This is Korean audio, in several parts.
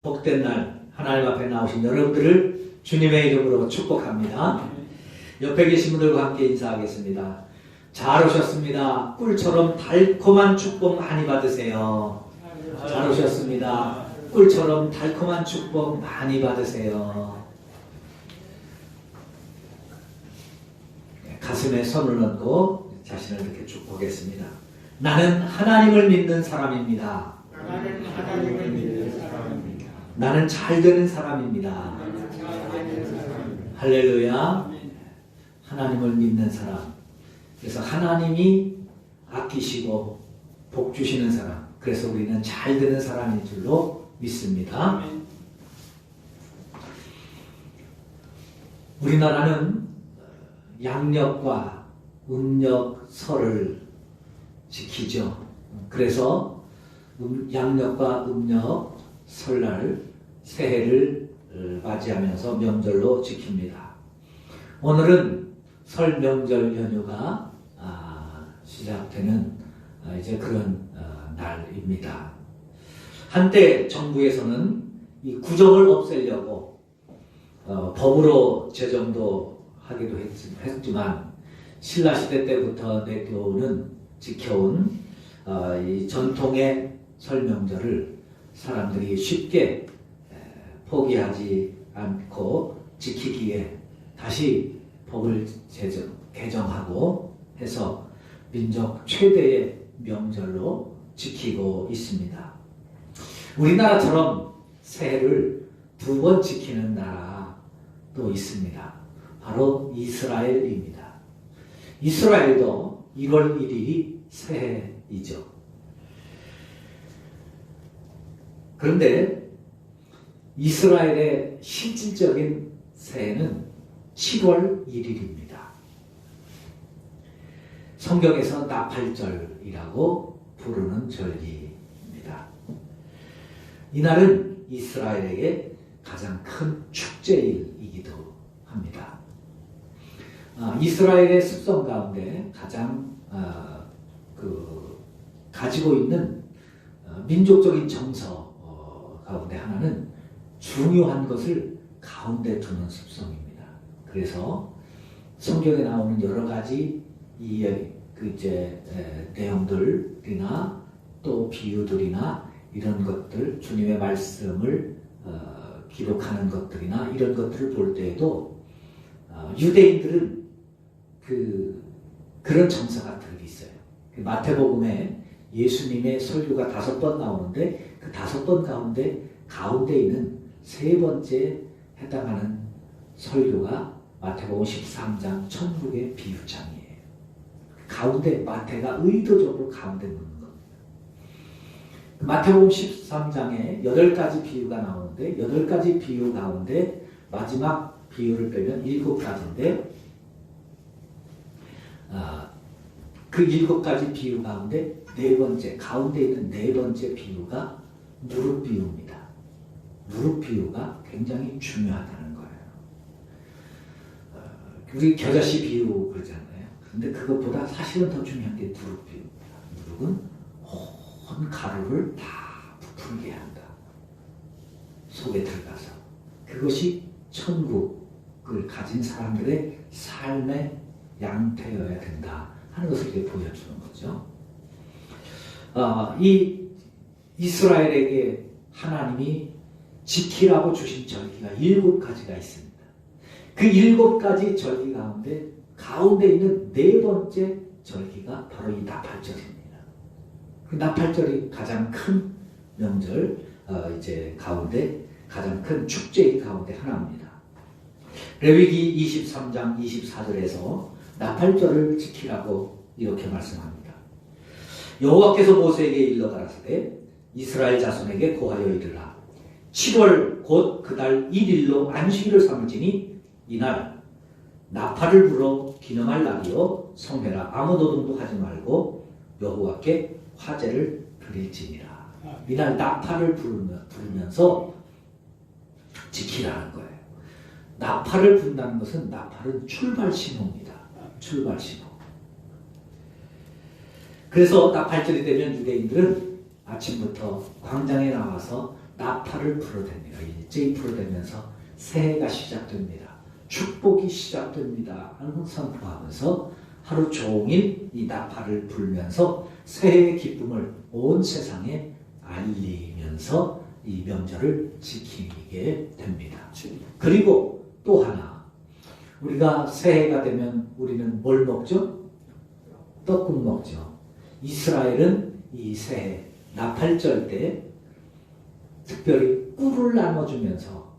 복된 날 하나님 앞에 나오신 여러분들을 주님의 이름으로 축복합니다. 옆에 계신 분들과 함께 인사하겠습니다. 잘 오셨습니다. 꿀처럼 달콤한 축복 많이 받으세요. 잘 오셨습니다. 꿀처럼 달콤한 축복 많이 받으세요. 가슴에 손을 얹고 자신을 이렇게 축복하겠습니다. 나는 하나님을 믿는 사람입니다. 나는 잘 되는 사람입니다. 할렐루야. 하나님을 믿는 사람. 그래서 하나님이 아끼시고 복 주시는 사람. 그래서 우리는 잘 되는 사람인 줄로 믿습니다. 우리나라는 양력과 음력설을 지키죠. 그래서 양력과 음력 설날 새해를 맞이하면서 명절로 지킵니다. 오늘은 설 명절 연휴가 시작되는 이제 그런 날입니다. 한때 정부에서는 이 구정을 없애려고 법으로 제정도 하기도 했지만 신라시대 때부터 내려오는 지켜온 이 전통의 설 명절을 사람들이 쉽게 포기하지 않고 지키기에 다시 법을 개정하고 해서 민족 최대의 명절로 지키고 있습니다. 우리나라처럼 새해를 2번 지키는 나라도 있습니다. 바로 이스라엘입니다. 이스라엘도 1월 1일이 새해이죠. 그런데 이스라엘의 실질적인 새해는 7월 1일입니다. 성경에서 나팔절이라고 부르는 절기입니다. 이날은 이스라엘에게 가장 큰 축제일이기도 합니다. 이스라엘의 습성 가운데 가장 가지고 있는 민족적인 정서 가운데 하나는 중요한 것을 가운데 두는 습성입니다. 그래서 성경에 나오는 여러 가지 내용들이나 또 비유들이나 이런 것들, 주님의 말씀을 기록하는 것들이나 이런 것들을 볼 때에도 유대인들은 그런 정서가 들어 있어요. 마태복음에 예수님의 설교가 5번 나오는데 그 5번 가운데 있는 3번째 해당하는 설교가 마태복음 13장 천국의 비유장이에요. 가운데 마태가 의도적으로 가운데 놓는 겁니다. 마태복음 13장에 8가지 비유가 나오는데 8가지 비유 가운데 마지막 비유를 빼면 7가지인데 그 7가지 비유 가운데 가운데 있는 4번째 비유가 누룩 비유입니다. 누룩 비유가 굉장히 중요하다는 거예요. 우리 겨자씨 비유 그러잖아요. 그런데 그것보다 사실은 더 중요한 게 누룩 비유입니다. 누룩은 온 가루를 다 부풀게 한다. 속에 들어가서. 그것이 천국을 가진 사람들의 삶의 양태여야 된다 하는 것을 이렇게 보여주는 거죠. 이 이스라엘에게 하나님이 지키라고 주신 절기가 7가지가 있습니다. 그 7가지 절기 가운데 있는 4번째 절기가 바로 이 나팔절입니다. 그 나팔절이 가장 큰 명절 가운데 가장 큰 축제의 가운데 하나입니다. 레위기 23장 24절에서 나팔절을 지키라고 이렇게 말씀합니다. 여호와께서 모세에게 일러 가라사대 이스라엘 자손에게 고하여 이르라. 7월 곧 그달 1일로 안식일을 삼을지니 이날 나팔을 불어 기념할 날이요 성회라 아무 노동도 하지 말고 여호와께 화제를 드릴지니라. 이날 나팔을 부르면서 지키라는 거예요. 나팔을 분다는 것은 나팔은 출발 신호입니다. 출발 신호. 그래서 나팔절이 되면 유대인들은 아침부터 광장에 나와서 나팔을 불어댑니다. 일제히 불어대면서 새해가 시작됩니다. 축복이 시작됩니다. 하는 선포하면서 하루 종일 이 나팔을 불면서 새해의 기쁨을 온 세상에 알리면서 이 명절을 지키게 됩니다. 그리고 또 하나, 우리가 새해가 되면 우리는 뭘 먹죠? 떡국 먹죠. 이스라엘은 이 새해 나팔절 때 특별히 꿀을 나눠주면서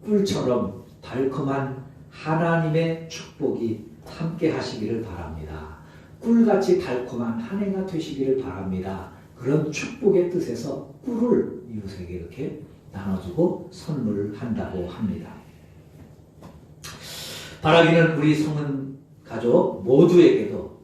꿀처럼 달콤한 하나님의 축복이 함께 하시기를 바랍니다. 꿀같이 달콤한 한 해가 되시기를 바랍니다. 그런 축복의 뜻에서 꿀을 이웃에게 이렇게 나눠주고 선물한다고 합니다. 바라기는 우리 성은 가족 모두에게도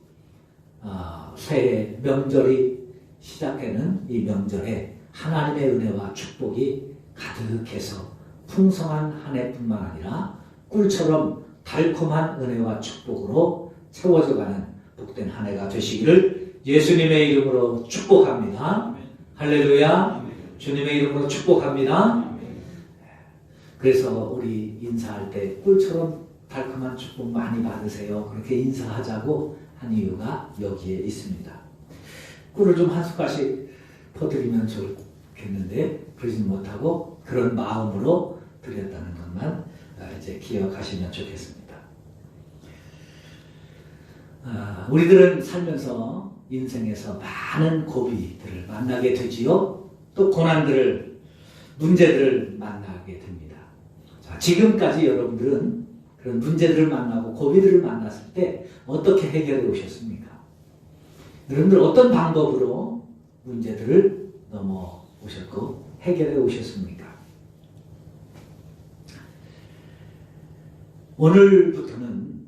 새해 명절이 시작되는 이 명절에 하나님의 은혜와 축복이 가득해서 풍성한 한 해뿐만 아니라 꿀처럼 달콤한 은혜와 축복으로 채워져가는 복된 한 해가 되시기를 예수님의 이름으로 축복합니다. 할렐루야. 주님의 이름으로 축복합니다. 그래서 우리 인사할 때 꿀처럼 달콤한 축복 많이 받으세요. 그렇게 인사하자고 한 이유가 여기에 있습니다. 꿀을 좀 한 숟갈씩 퍼드리면 좋겠는데 그러지 못하고 그런 마음으로 드렸다는 것만 이제 기억하시면 좋겠습니다. 우리들은 살면서 인생에서 많은 고비들을 만나게 되지요. 또 고난들을, 문제들을 만나게 됩니다. 자, 지금까지 여러분들은 그런 문제들을 만나고 고비들을 만났을 때 어떻게 해결해 오셨습니까? 여러분들 어떤 방법으로 문제들을 넘어오셨고 해결해 오셨습니까? 오늘부터는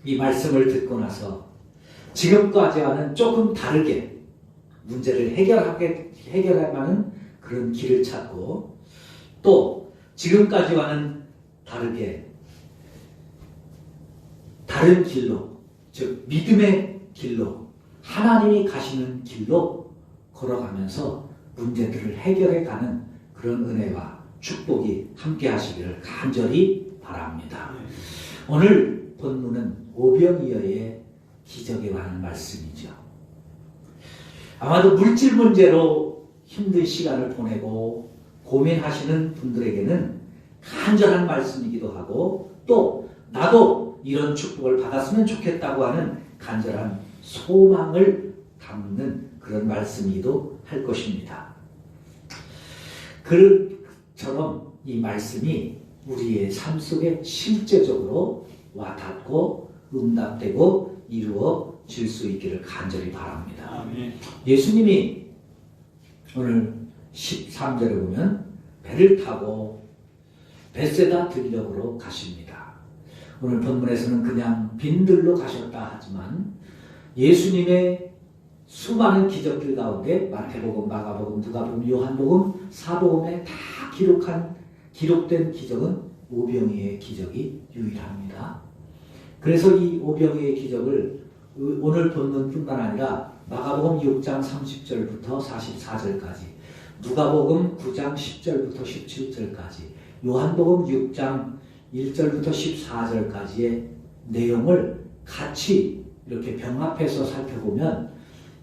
이 말씀을 듣고 나서 지금까지와는 조금 다르게 문제를 해결하는 그런 길을 찾고 또 지금까지와는 다르게 다른 길로, 즉 믿음의 길로 하나님이 가시는 길로 걸어가면서 문제들을 해결해가는 그런 은혜와 축복이 함께 하시기를 간절히 바랍니다. 오늘 본문은 오병이어의 기적에 관한 말씀이죠. 아마도 물질 문제로 힘든 시간을 보내고 고민하시는 분들에게는 간절한 말씀이기도 하고 또 나도 이런 축복을 받았으면 좋겠다고 하는 간절한 소망을 담는 그런 말씀이기도 할 것입니다. 그처럼 이 말씀이 우리의 삶 속에 실제적으로 와닿고 응답되고 이루어질 수 있기를 간절히 바랍니다. 아멘. 예수님이 오늘 13절에 보면 배를 타고 벳세다 들녘으로 가십니다. 오늘 본문에서는 그냥 빈들로 가셨다 하지만 예수님의 수많은 기적들 가운데 마태복음, 마가복음, 누가복음, 요한복음, 사복음에 다 기록된 기적은 오병이어의 기적이 유일합니다. 그래서 이 오병이어의 기적을 오늘 본문뿐만 아니라 마가복음 6장 30절부터 44절까지, 누가복음 9장 10절부터 17절까지, 요한복음 6장 1절부터 14절까지의 내용을 같이 이렇게 병합해서 살펴보면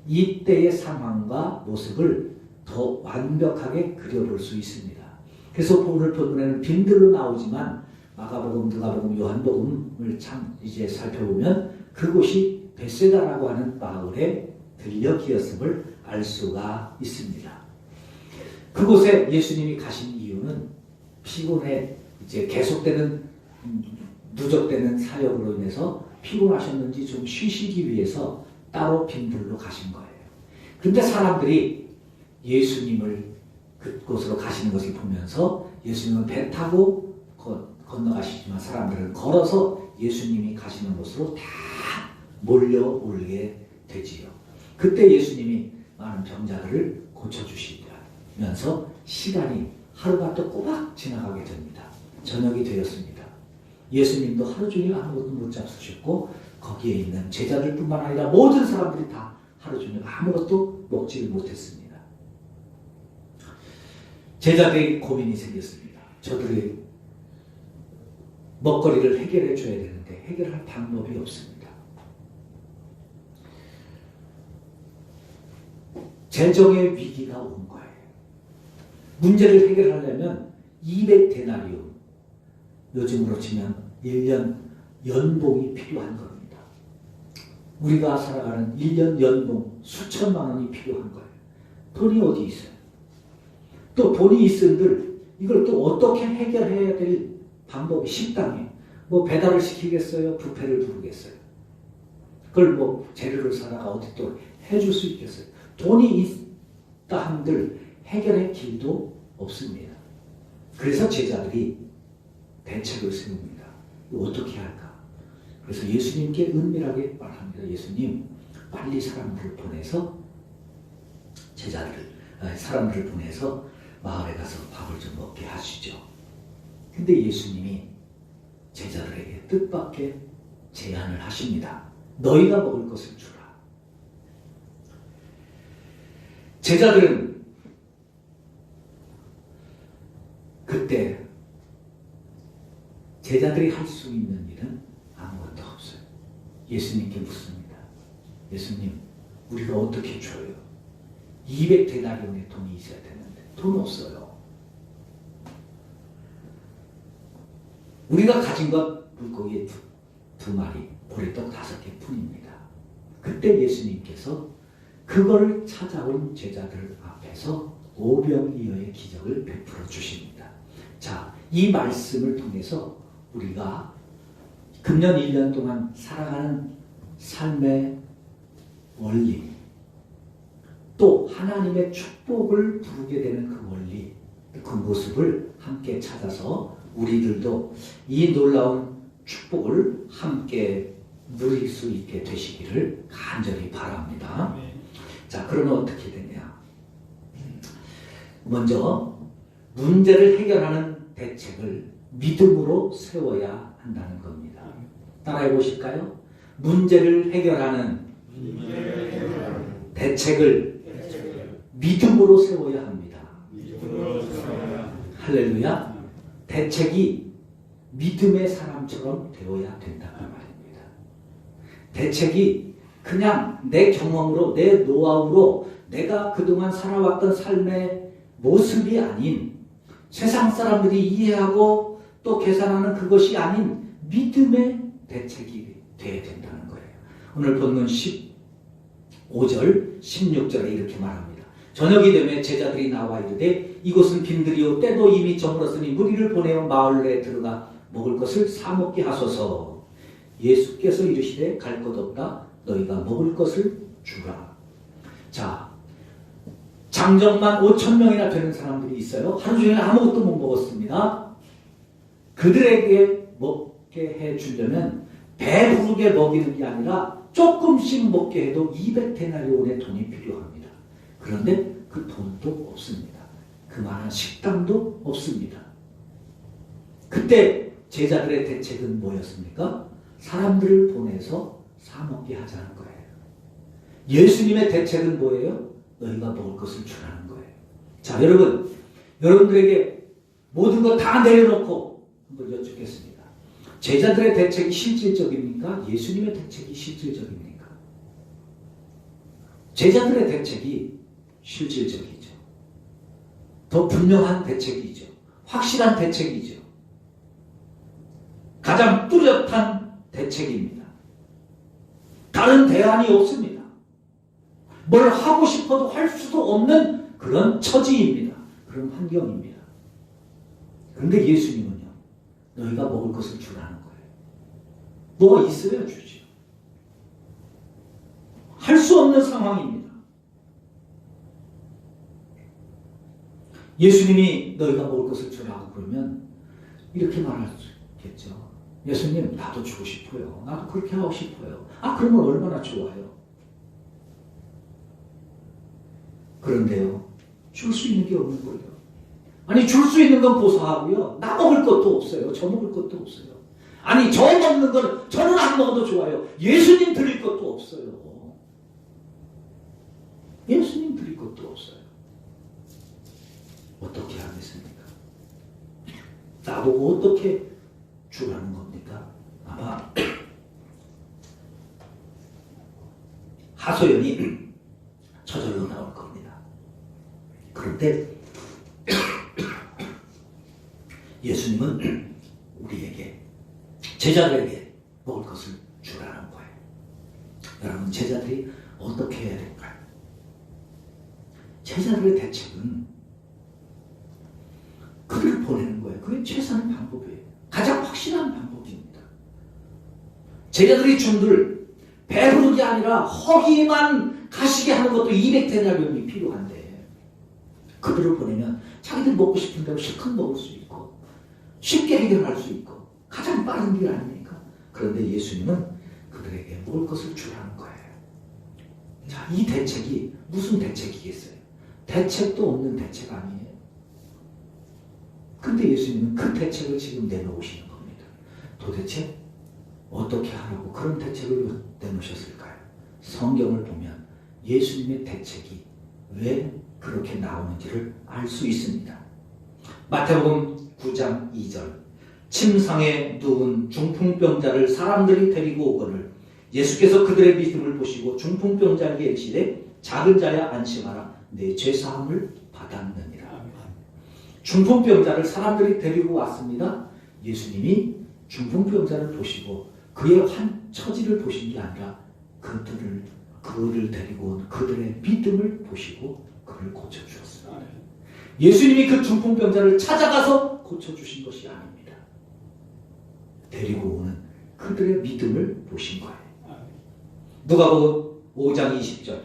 이때의 상황과 모습을 더 완벽하게 그려볼 수 있습니다. 그래서 오늘 본문에는 빈들로 나오지만 마가복음, 누가복음, 요한복음을 이제 살펴보면 그곳이 벳세다라고 하는 마을의 들녘이었음을 알 수가 있습니다. 그곳에 예수님이 가신 이유는 피곤해 이제 계속되는 누적되는 사역으로 인해서 피곤하셨는지 좀 쉬시기 위해서 따로 빈들로 가신 거예요. 그런데 사람들이 예수님을 그곳으로 가시는 것을 보면서 예수님은 배 타고 건너가시지만 사람들은 걸어서 예수님이 가시는 곳으로 다 몰려오게 되지요. 그때 예수님이 많은 병자들을 고쳐주시면서 시간이 하루가 또 꼬박 지나가게 됩니다. 저녁이 되었습니다. 예수님도 하루 종일 아무것도 못 잡수셨고 거기에 있는 제자들뿐만 아니라 모든 사람들이 다 하루 종일 아무것도 먹지를 못했습니다. 제자들이 고민이 생겼습니다. 저들이 먹거리를 해결해 줘야 되는데 해결할 방법이 없습니다. 재정의 위기가 온 거예요. 문제를 해결하려면 200데나리온, 요즘으로 치면 1년 연봉이 필요한 겁니다. 우리가 살아가는 1년 연봉 수천만 원이 필요한 거예요. 돈이 어디 있어요? 또 돈이 있은들 이걸 또 어떻게 해결해야 될 방법이 식당에 뭐 배달을 시키겠어요? 뷔페를 부르겠어요? 그걸 뭐 재료를 사다가 어디 또 해줄 수 있겠어요? 돈이 있다 한들 해결의 길도 없습니다. 그래서 제자들이 대책을 세웁니다. 어떻게 할까? 그래서 예수님께 은밀하게 말합니다. 예수님, 빨리 사람들을 보내서 사람들을 보내서 마을에 가서 밥을 좀 먹게 하시죠. 근데 예수님이 제자들에게 뜻밖의 제안을 하십니다. 너희가 먹을 것을 주라. 제자들은 그때 제자들이 할 수 있는 일은 아무것도 없어요. 예수님께 묻습니다. 예수님, 우리가 어떻게 줘요? 200데나리온의 돈이 있어야 되는데 돈 없어요. 우리가 가진 것 물고기 두 마리, 보리떡 5개 뿐입니다. 그때 예수님께서 그걸 찾아온 제자들 앞에서 오병이어의 기적을 베풀어 주십니다. 자, 이 말씀을 통해서 우리가 금년 1년 동안 살아가는 삶의 원리, 또 하나님의 축복을 부르게 되는 그 원리, 그 모습을 함께 찾아서 우리들도 이 놀라운 축복을 함께 누릴 수 있게 되시기를 간절히 바랍니다. 자, 그러면 어떻게 되냐? 먼저 문제를 해결하는 대책을 믿음으로 세워야 한다는 겁니다. 따라해 보실까요? 문제를 해결하는 대책을 믿음으로 세워야 합니다. 할렐루야. 대책이 믿음의 사람처럼 되어야 된다는 말입니다. 대책이 그냥 내 경험으로, 내 노하우로 내가 그동안 살아왔던 삶의 모습이 아닌, 세상 사람들이 이해하고 또 계산하는 그것이 아닌 믿음의 대책이 되어야 된다는 거예요. 오늘 본문 15절, 16절에 이렇게 말합니다. 저녁이 되매 제자들이 나와 이르되 이곳은 빈들이요 때도 이미 저물었으니 무리를 보내어 마을에 들어가 먹을 것을 사 먹게 하소서. 예수께서 이르시되 갈 것 없다. 너희가 먹을 것을 주라. 자, 장정만 5,000명이나 되는 사람들이 있어요. 하루 종일 아무것도 못 먹었습니다. 그들에게 먹게 해주려면 배부르게 먹이는 게 아니라 조금씩 먹게 해도 200데나리온의 돈이 필요합니다. 그런데 그 돈도 없습니다. 그만한 식당도 없습니다. 그때 제자들의 대책은 뭐였습니까? 사람들을 보내서 사 먹게 하자는 거예요. 예수님의 대책은 뭐예요? 너희가 먹을 것을 주라는 거예요. 자, 여러분들에게 모든 거 다 내려놓고 한번 여쭙겠습니다. 제자들의 대책이 실질적입니까? 예수님의 대책이 실질적입니까? 제자들의 대책이 실질적이죠. 더 분명한 대책이죠. 확실한 대책이죠. 가장 뚜렷한 대책입니다. 다른 대안이 없습니다. 뭘 하고 싶어도 할 수도 없는 그런 처지입니다. 그런 환경입니다. 그런데 예수님은요, 너희가 먹을 것을 주라는 거예요. 뭐가 있어야 주지. 할 수 없는 상황입니다. 예수님이 너희가 먹을 것을 주라고 그러면 이렇게 말할 수 있겠죠. 예수님, 나도 주고 싶어요. 나도 그렇게 하고 싶어요. 아, 그러면 얼마나 좋아요. 그런데요, 줄 수 있는 게 없는 거예요. 아니, 줄 수 있는 건 고사하고요, 나 먹을 것도 없어요. 저 먹을 것도 없어요. 아니, 저 먹는 건 저는 안 먹어도 좋아요. 예수님 드릴 것도 없어요. 예수님 드릴 것도 없어요. 어떻게 하겠습니까? 나보고 어떻게 주라는 겁니까? 아마 하소연이 저절로 나올 겁니다. 그런데 예수님은 우리에게, 제자들에게 먹을 것을 주라는 거예요. 여러분, 제자들이 어떻게 해야 될까요? 제자들의 대책은 그들을 보내는 거예요. 그게 최선의 방법이에요. 가장 확실한 방법입니다. 제자들이 준들 배부르게 아니라 허기만 가시게 하는 것도 200데나리온이 필요한데, 그들을 보내면 자기들 먹고 싶은 대로 실컷 먹을 수 있고 쉽게 해결할 수 있고 가장 빠른 길 아닙니까? 그런데 예수님은 그들에게 먹을 것을 주라는 거예요. 자, 이 대책이 무슨 대책이겠어요? 대책도 없는 대책 아니에요. 근데 예수님은 그 대책을 지금 내놓으시는 겁니다. 도대체 어떻게 하라고 그런 대책을 내놓으셨을까요? 성경을 보면 예수님의 대책이 왜 그렇게 나오는지를 알 수 있습니다. 마태복음 9장 2절, 침상에 누운 중풍병자를 사람들이 데리고 오거늘 예수께서 그들의 믿음을 보시고 중풍병자에게 이르시되 작은 자야 안심하라, 내 죄사함을 받았느니라. 중풍병자를 사람들이 데리고 왔습니다. 예수님이 중풍병자를 보시고 그의 처지를 보신 게 아니라 그를 데리고 온 그들의 믿음을 보시고 그를 고쳐주었습니다. 예수님이 그 중풍병자를 찾아가서 고쳐주신 것이 아닙니다. 데리고 오는 그들의 믿음을 보신 거예요. 누가복음 5장 20절,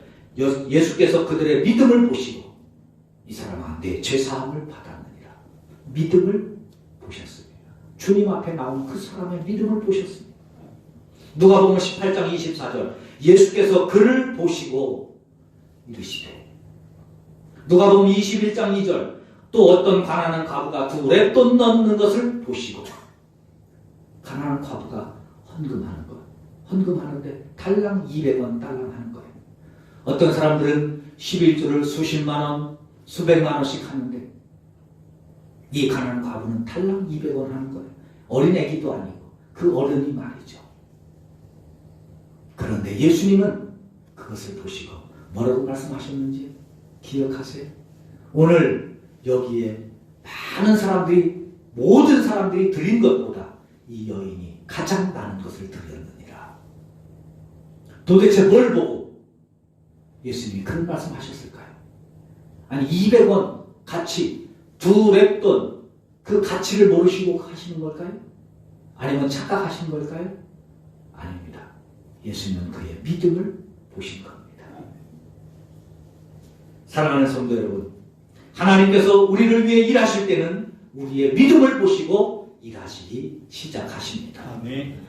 예수께서 그들의 믿음을 보시고 이 사람아 내 죄사함을 받았느니라. 믿음을 보셨습니다. 주님 앞에 나온 그 사람의 믿음을 보셨습니다. 누가복음 18장 24절, 예수께서 그를 보시고 이르시되, 누가복음 21장 2절, 또 어떤 가난한 과부가 두 랩돈 넣는 것을 보시고, 가난한 과부가 헌금하는 것, 헌금하는데 달랑 200원 달랑 하는 거예요. 어떤 사람들은 11조를 수십만 원, 수백만 원씩 하는데 이 가난한 과부는 달랑 200원 하는 거예요. 어린 애기도 아니고 그 어른이 말이죠. 그런데 예수님은 그것을 보시고 뭐라고 말씀하셨는지 기억하세요? 오늘 여기에 많은 사람들이, 모든 사람들이 드린 것보다 이 여인이 가장 많은 것을 드렸느니라. 도대체 뭘 보고 예수님이 그런 말씀하셨을까요? 아니 200원 가치, 두 랩돈 그 가치를 모르시고 하시는 걸까요? 아니면 착각하신 걸까요? 아닙니다. 예수님은 그의 믿음을 보신 겁니다. 사랑하는 성도 여러분, 하나님께서 우리를 위해 일하실 때는 우리의 믿음을 보시고 일하시기 시작하십니다. 아멘.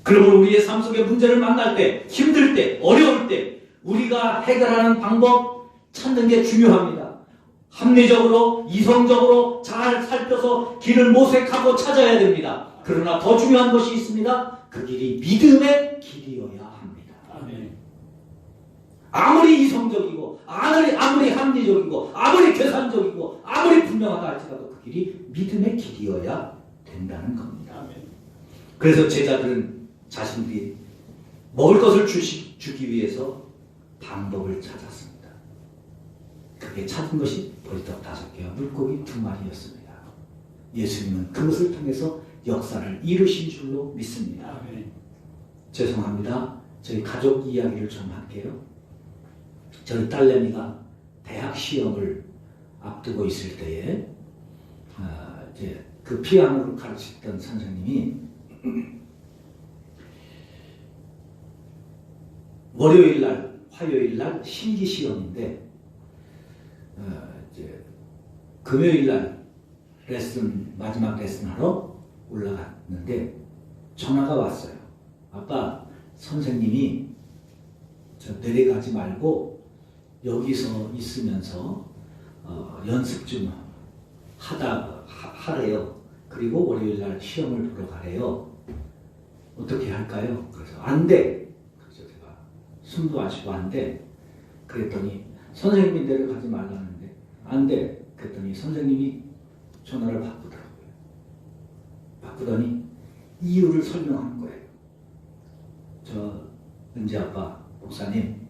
그러므로 우리의 삶 속에 문제를 만날 때, 힘들 때, 어려울 때 우리가 해결하는 방법 찾는 게 중요합니다. 합리적으로, 이성적으로 잘 살펴서 길을 모색하고 찾아야 됩니다. 그러나 더 중요한 것이 있습니다. 그 길이 믿음의 길이어야 합니다. 아멘. 아무리 이성적이고 아무리 합리적이고 아무리 계산적이고 아무리 분명하다 할지라도 그 길이 믿음의 길이어야 된다는 겁니다. 아멘. 그래서 제자들은 자신들이 먹을 것을 주기 위해서 방법을 찾았습니다. 그게 찾은 것이 보리떡 5개와 물고기 2마리였습니다. 예수님은 그것을 통해서 역사를 이루신 줄로 믿습니다. 아멘. 죄송합니다. 저희 가족 이야기를 좀 할게요. 저희 딸내미가 대학 시험을 앞두고 있을 때에 이제 그 피아노를 가르치던 선생님이 월요일날, 화요일날 실기 시험인데 이제 금요일날 마지막 레슨 하러 올라갔는데 전화가 왔어요. 아빠, 선생님이 저 내려가지 말고 여기서 있으면서 연습 좀 하래요. 그리고 월요일날 시험을 보러 가래요. 어떻게 할까요? 그래서 안 돼. 그래서 제가 숨도 안 쉬고 안 돼. 그랬더니 선생님이 내려가지 말라는데 안 돼. 그랬더니 선생님이 전화를 바꾸더라고요. 바꾸더니 이유를 설명하는 거예요. 저 은지 아빠, 목사님,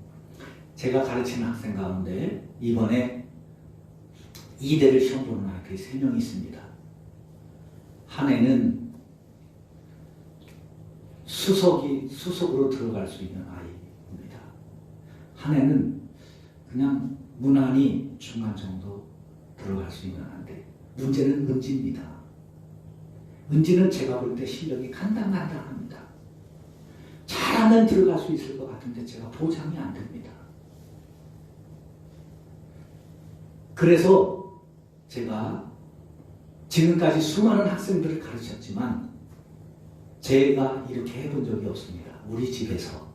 제가 가르치는 학생 가운데 이번에 2대를 시험 보는 아이들이 3명이 있습니다. 한 애는 수석으로 들어갈 수 있는 아이입니다. 한 애는 그냥 무난히 중간 정도 들어갈 수 있는 아이인데, 문제는 은지입니다. 은지는 제가 볼 때 실력이 간당간당합니다. 잘하면 들어갈 수 있을 것 같은데 제가 보장이 안 됩니다. 그래서 제가 지금까지 수많은 학생들을 가르쳤지만 제가 이렇게 해본 적이 없습니다. 우리 집에서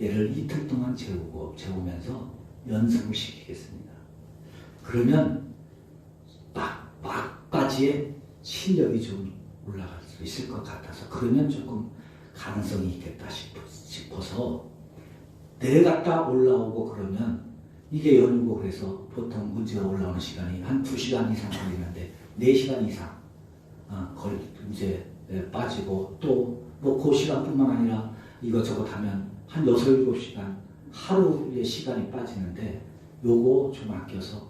얘를 이틀 동안 재우면서 연습을 시키겠습니다. 그러면 막바지에 실력이 좀 올라갈 수 있을 것 같아서, 그러면 조금 가능성이 있겠다 싶어서 내려갔다 올라오고, 그러면 이게 연휴고 그래서 보통 문제가 올라오는 시간이 한 2시간 이상 걸리는데 4시간 이상 이제 빠지고, 또 뭐 그 시간뿐만 아니라 이것저것 하면 한 6, 7시간 하루의 시간이 빠지는데, 요거 좀 아껴서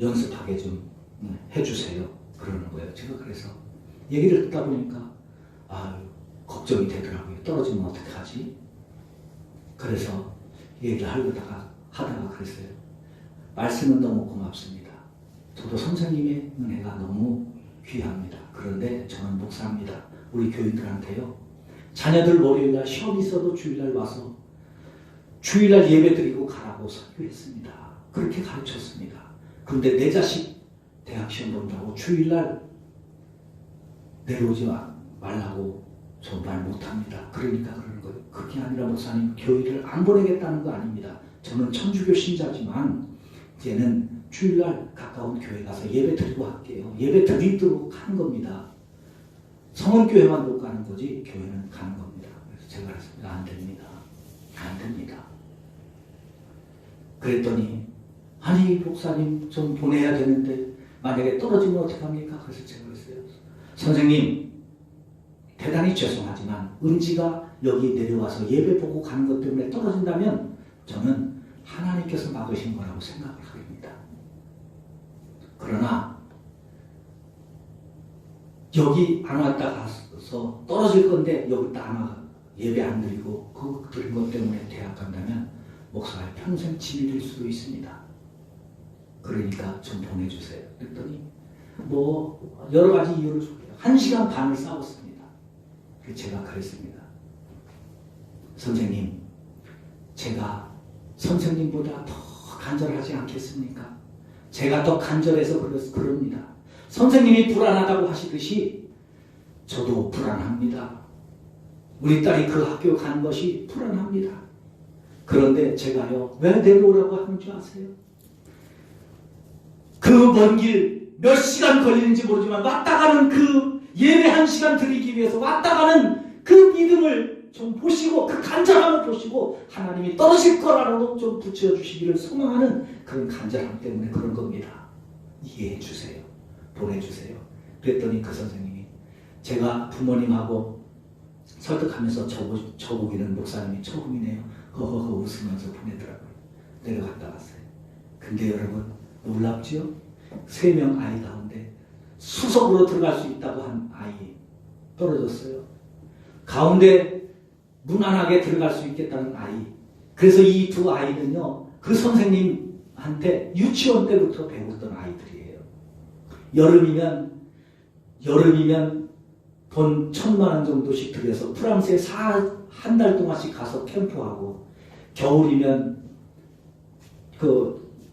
연습하게 좀 해주세요. 그러는 거예요. 제가 그래서 얘기를 듣다 보니까 걱정이 되더라고요. 떨어지면 어떡하지? 그래서 얘기를 하다가 그랬어요. 말씀은 너무 고맙습니다. 저도 선생님의 은혜가 너무 귀합니다. 그런데 저는 목사입니다. 우리 교인들한테요, 자녀들 월요일날 시험이 있어도 주일날 와서 주일날 예배 드리고 가라고 설교했습니다. 그렇게 가르쳤습니다. 그런데 내 자식 대학 시험 본다고 주일날 내려오지 말라고 저 말 못합니다. 그러니까 그러는 거예요. 그게 아니라 목사님, 교회를 안 보내겠다는 거 아닙니다. 저는 천주교 신자지만 이제는 주일날 가까운 교회 가서 예배 드리고 할게요. 예배 드리도록 하는 겁니다. 성원교회만 못 가는 거지 교회는 가는 겁니다. 그래서 제가 그랬습니다. 안 됩니다. 안 됩니다. 그랬더니 아니 목사님 좀 보내야 되는데 만약에 떨어지면 어떡합니까? 그래서 제가 그랬어요. 선생님, 대단히 죄송하지만 은지가 여기 내려와서 예배 보고 가는 것 때문에 떨어진다면 저는 하나님께서 막으신 거라고 생각을 합니다. 그러나 여기 안 왔다 가서 떨어질 건데 여기 딱 예배 안 드리고 그 드린 것 때문에 대학 간다면 목사가 평생 짐이 수도 있습니다. 그러니까 좀 보내주세요. 그랬더니 뭐 여러 가지 이유를 줄게요. 1시간 반을 싸웠습니다. 제가 그랬습니다. 선생님, 제가 선생님보다 더 간절하지 않겠습니까? 제가 더 간절해서 그럽니다. 선생님이 불안하다고 하시듯이 저도 불안합니다. 우리 딸이 그 학교 가는 것이 불안합니다. 그런데 제가요, 왜 내려오라고 하는 줄 아세요? 그 먼 길 몇 시간 걸리는지 모르지만 왔다 가는 그 예배 1시간 드리기 위해서 왔다 가는 그 믿음을 좀 보시고, 그 간절함을 보시고 하나님이 떨어질 거라도 좀 붙여주시기를 소망하는 그런 간절함 때문에 그런 겁니다. 이해해 주세요. 보내주세요. 그랬더니 그 선생님이, 제가 부모님하고 설득하면서 저보기는 목사님이 처음이네요. 허허허 웃으면서 보내더라고요. 내려갔다 왔어요. 근데 여러분 놀랍지요? 3명 아이 가운데 수석으로 들어갈 수 있다고 한 아이 떨어졌어요. 가운데 무난하게 들어갈 수 있겠다는 아이. 그래서 이 2 아이는요, 그 선생님한테 유치원 때부터 배웠던 아이들이에요. 여름이면 돈 1,000만 원 정도씩 들여서 프랑스에 한 달 동안씩 가서 캠프하고, 겨울이면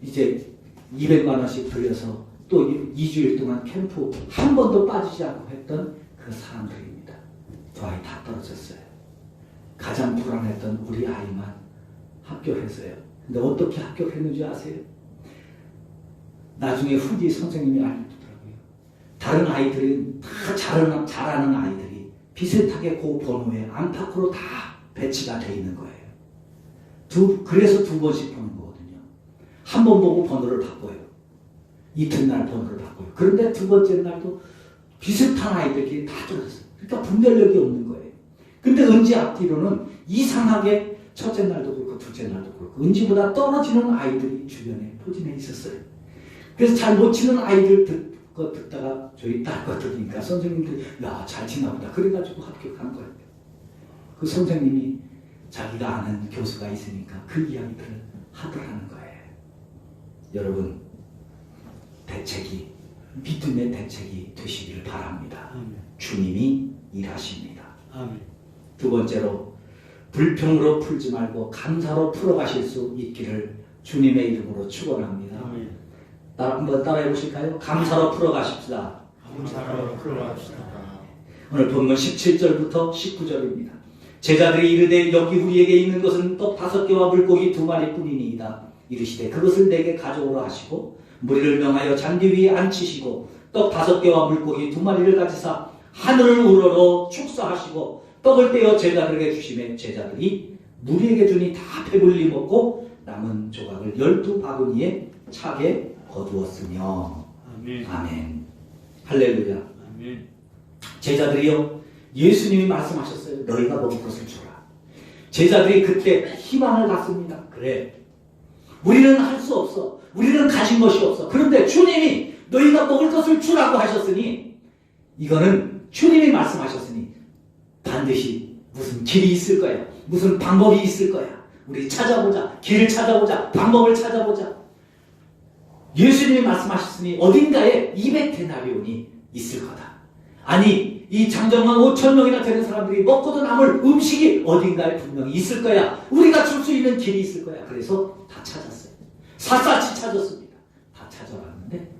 이제 200만 원씩 들여서 또 2주일 동안 캠프 한 번도 빠지지 않고 했던 그 사람들입니다. 2 아이 다 떨어졌어요. 가장 불안했던 우리 아이만 합격했어요. 근데 어떻게 합격했는지 아세요? 나중에 후기 선생님이 알려주더라고요. 다른 아이들은 다 잘하는 아이들이 비슷하게 그 번호에 안팎으로 다 배치가 되어 있는 거예요. 그래서 2번씩 보는 거거든요. 한 번 보고 번호를 바꿔요. 이튿날 번호를 바꿔요. 그런데 두 번째 날도 비슷한 아이들끼리 다 들었어요. 그러니까 분별력이 없는 거예요. 근데 은지 앞뒤로는 이상하게 첫째 날도 그렇고 둘째 날도 그렇고 은지보다 떨어지는 아이들이 주변에 포진해 있었어요. 그래서 잘 못 치는 아이들 듣다가 저희 딸 거 들으니까 선생님들이 야, 잘 치나 보다. 그래가지고 합격한 거예요. 그 선생님이 자기가 아는 교수가 있으니까 그 이야기들을 하더라는 거예요. 여러분, 대책이 믿음의 대책이 되시기를 바랍니다. 아멘. 주님이 일하십니다. 아멘. 두 번째로 불평으로 풀지 말고 감사로 풀어가실 수 있기를 주님의 이름으로 축원합니다. 아멘. 한번 따라해 보실까요? 감사로 풀어가십시다. 감사로 풀어갑시다. 오늘 본문 17절부터 19절입니다. 제자들이 이르되 여기 우리에게 있는 것은 떡 5개와 물고기 2마리뿐이니이다. 이르시되 그것을 내게 가져오라 하시고 무리를 명하여 잔디 위에 앉히시고 떡 5개와 물고기 2마리를 가지사 하늘을 우러러 축사하시고 떡을 떼어 제자들에게 주시매 제자들이 무리에게 주니 다 배불리 먹고 남은 조각을 12바구니에 차게 거두었으며. 아멘. 아멘. 할렐루야. 아멘. 제자들이요, 예수님이 말씀하셨어요. 너희가 먹을 것을 주라. 제자들이 그때 희망을 갖습니다. 그래, 우리는 할 수 없어. 우리는 가진 것이 없어. 그런데 주님이 너희가 먹을 것을 주라고 하셨으니, 이거는 주님이 말씀하셨으니 반드시 무슨 길이 있을 거야. 무슨 방법이 있을 거야. 우리 찾아보자. 길을 찾아보자. 방법을 찾아보자. 예수님이 말씀하셨으니 어딘가에 200데나리온이 있을 거다. 아니, 이 장정만 5,000명이나 되는 사람들이 먹고도 남을 음식이 어딘가에 분명히 있을 거야. 우리가 줄 수 있는 길이 있을 거야. 그래서 다 찾았어요. 샅샅이 찾았습니다. 다 찾아봤는데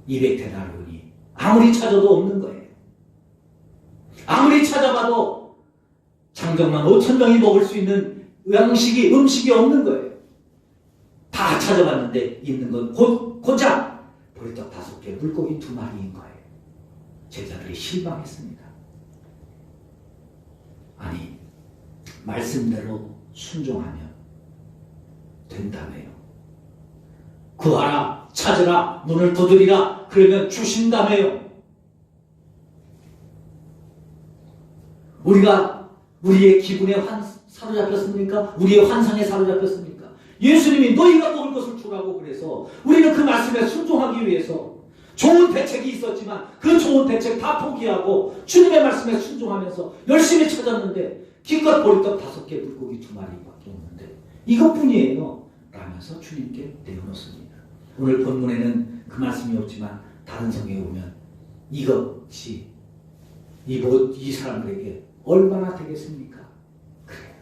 200데나리온이 아무리 찾아도 없는 거예요. 아무리 찾아봐도 장정만 5,000명이 먹을 수 있는 음식이 없는 거예요. 다 찾아봤는데 있는 건 고작 보리떡 5개, 물고기 2마리인 거예요. 제자들이 실망했습니다. 아니, 말씀대로 순종하면 된다며요. 구하라, 찾으라, 문을 두드리라, 그러면 주신다며요. 우리가 우리의 기분에 사로잡혔습니까? 우리의 환상에 사로잡혔습니까? 예수님이 너희가 먹을 것을 주라고 그래서 우리는 그 말씀에 순종하기 위해서 좋은 대책이 있었지만 그 좋은 대책 다 포기하고 주님의 말씀에 순종하면서 열심히 찾았는데 기껏 보리떡 5개, 물고기 2마리밖에 없는데 이것뿐이에요 라면서 주님께 내어놓습니다. 오늘 본문에는 그 말씀이 없지만 다른 성경에 보면 이것이 이 사람들에게 얼마나 되겠습니까? 그래요.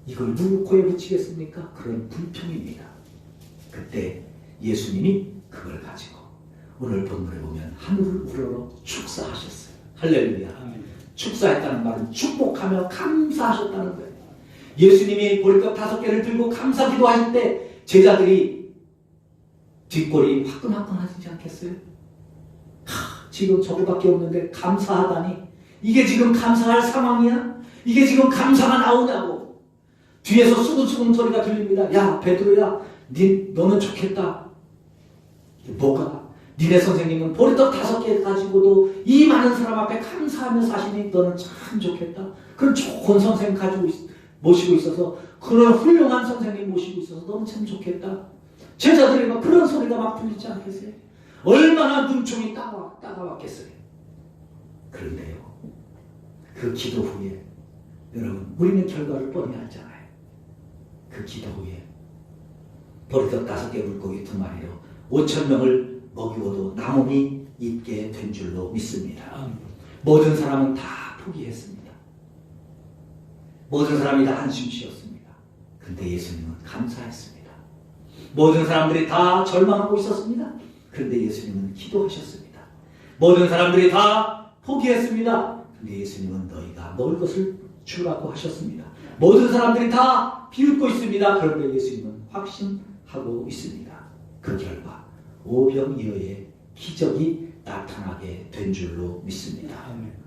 이걸 누구 코에 붙이겠습니까? 그런 불평입니다. 그때 예수님이 그걸 가지고 오늘 본문에 보면 하늘을 우러러 축사하셨어요. 할렐루야. 아멘. 축사했다는 말은 축복하며 감사하셨다는 거예요. 예수님이 보리떡 5개를 들고 감사 기도하실 때 제자들이 뒷골이 화끈화끈하지 않겠어요? 지금 저거밖에 없는데 감사하다니 이게 지금 감사할 상황이야? 이게 지금 감사가 나오냐고. 뒤에서 수근수근 소리가 들립니다. 야, 베드로야, 너는 좋겠다. 뭐가? 니네 선생님은 보리떡 5개 가지고도 이 많은 사람 앞에 감사하며 사시니 너는 참 좋겠다. 그런 좋은 선생님 모시고 있어서, 그런 훌륭한 선생님 모시고 있어서 너는 참 좋겠다. 제자들이 막 그런 소리가 막 들리지 않겠어요? 얼마나 눈총이 따가웠겠어요. 그런데요, 그 기도 후에 여러분, 우리는 결과를 뻔히 알잖아요. 그 기도 후에 보리떡 5개, 물고기 2마리로 5,000명을 먹이고도 남음이 있게 된 줄로 믿습니다. 모든 사람은 다 포기했습니다. 모든 사람이 다 한숨 쉬었습니다. 그런데 예수님은 감사했습니다. 모든 사람들이 다 절망하고 있었습니다. 그런데 예수님은 기도하셨습니다. 모든 사람들이 다 포기했습니다. 그런데 예수님은 너희가 먹을 것을 주라고 하셨습니다. 모든 사람들이 다 비웃고 있습니다. 그런데 예수님은 확신하고 있습니다. 그 결과 오병이어의 기적이 나타나게 된 줄로 믿습니다.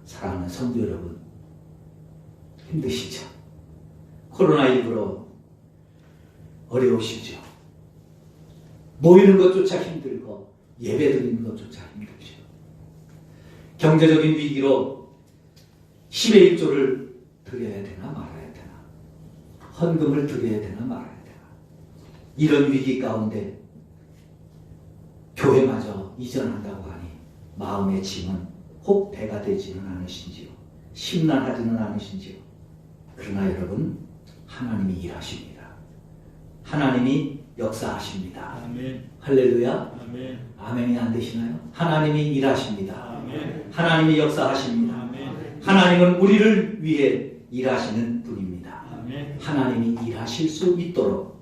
사랑하는 성도 여러분, 힘드시죠? 코로나19로 어려우시죠? 모이는 것조차 힘들고 예배 드리는 것조차 힘들죠. 경제적인 위기로 10의 1조를 드려야 되나 말아야 되나, 헌금을 드려야 되나 말아야 되나, 이런 위기 가운데 교회마저 이전한다고 하니 마음의 짐은 혹 배가 되지는 않으신지요? 심란하지는 않으신지요? 그러나 여러분, 하나님이 일하십니다. 하나님이 역사하십니다. 아멘. 할렐루야. 아멘. 아멘이 안 되시나요? 하나님이 일하십니다. 아멘. 하나님이 역사하십니다. 아멘. 하나님은 우리를 위해 일하시는 분입니다. 아멘. 하나님이 일하실 수 있도록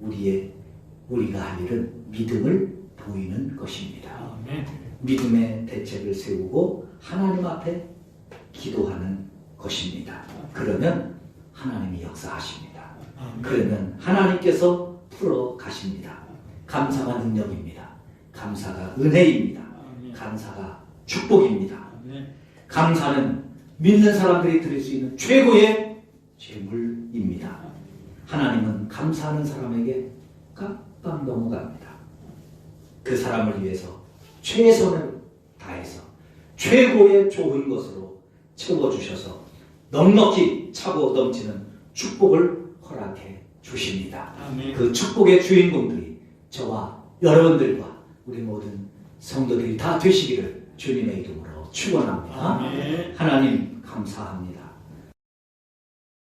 우리가 할 일은 믿음을 보이는 것입니다. 아멘. 믿음의 대책을 세우고 하나님 앞에 기도하는 것입니다. 그러면 하나님이 역사하십니다. 아멘. 그러면 하나님께서 풀어 가십니다. 감사가 능력입니다. 감사가 은혜입니다. 아멘. 감사가 축복입니다. 아멘. 감사는 믿는 사람들이 드릴 수 있는 최고의 재물입니다. 하나님은 감사하는 사람에게 깜빡 넘어갑니다. 그 사람을 위해서 최선을 다해서 최고의 좋은 것으로 채워주셔서 넉넉히 차고 넘치는 축복을 허락해 주십니다. 아멘. 그 축복의 주인공들이 저와 여러분들과 우리 모든 성도들이 다 되시기를 주님의 이름으로 축원합니다. 아멘. 하나님 감사합니다.